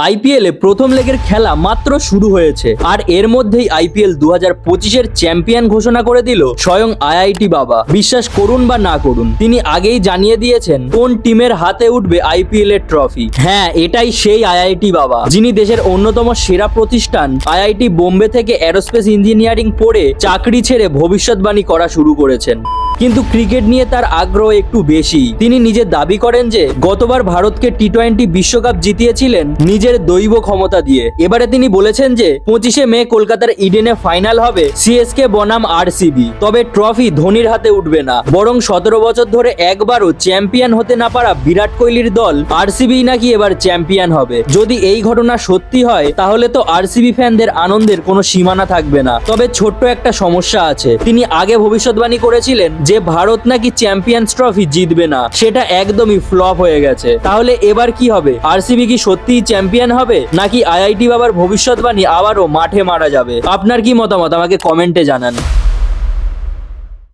IPL এ প্রথম লেগের খেলা মাত্র শুরু হয়েছে আর এর মধ্যেই আইপিএল 2025-এর চ্যাম্পিয়ন ঘোষণা করে দিল স্বয়ং আইআইটি বাবা। বিশ্বাস করুন বা না করুন, তিনি আগেই জানিয়ে দিয়েছেন কোন টিমের হাতে উঠবে আইপিএল এর ট্রফি। হ্যাঁ, এটাই সেই আইআইটি বাবা, যিনি দেশের অন্যতম সেরা প্রতিষ্ঠান আইআইটি বোম্বে থেকে এরোস্পেস ইঞ্জিনিয়ারিং পড়ে চাকরি ছেড়ে ভবিষ্যৎবাণী করা শুরু করেছেন। কিন্তু ক্রিকেট নিয়ে তার আগ্রহ একটু বেশি। তিনি নিজে দাবি করেন যে গতবার ভারতকে টি-20 বিশ্বকাপ জিতিয়েছিলেন নিজের দৈব ক্ষমতা দিয়ে। এবারে তিনি বলেছেন যে 25শে মে কলকাতার ইডেনে ফাইনাল হবে সিএসকে বনাম আরসিবি। তবে ট্রফি ধোনির হাতে উঠবে না, বরং 17 বছর ধরে একবারও চ্যাম্পিয়ন হতে না পারা বিরাট কোহলির দল আরসিবি নাকি এবার চ্যাম্পিয়ন হবে। যদি এই ঘটনা সত্যি হয় তাহলে তো আরসিবি ফ্যানদের আনন্দের কোনো সীমানা থাকবে না। তবে ছোট্ট একটা সমস্যা আছে। তিনি আগে ভবিষ্যৎবাণী করেছিলেন যে ভারত নাকি চ্যাম্পিয়ন্স ট্রফি জিতবে না, সেটা একদমই ফ্লপ হয়ে গেছে। তাহলে এবার কি হবে? আরসিবি কি সত্যিই চ্যাম্পিয়ন হবে, নাকি আইআইটি বাবার ভবিষ্যৎবাণী আবারও মাঠে মারা যাবে? আপনার কি মতামত আমাকে কমেন্টে জানান।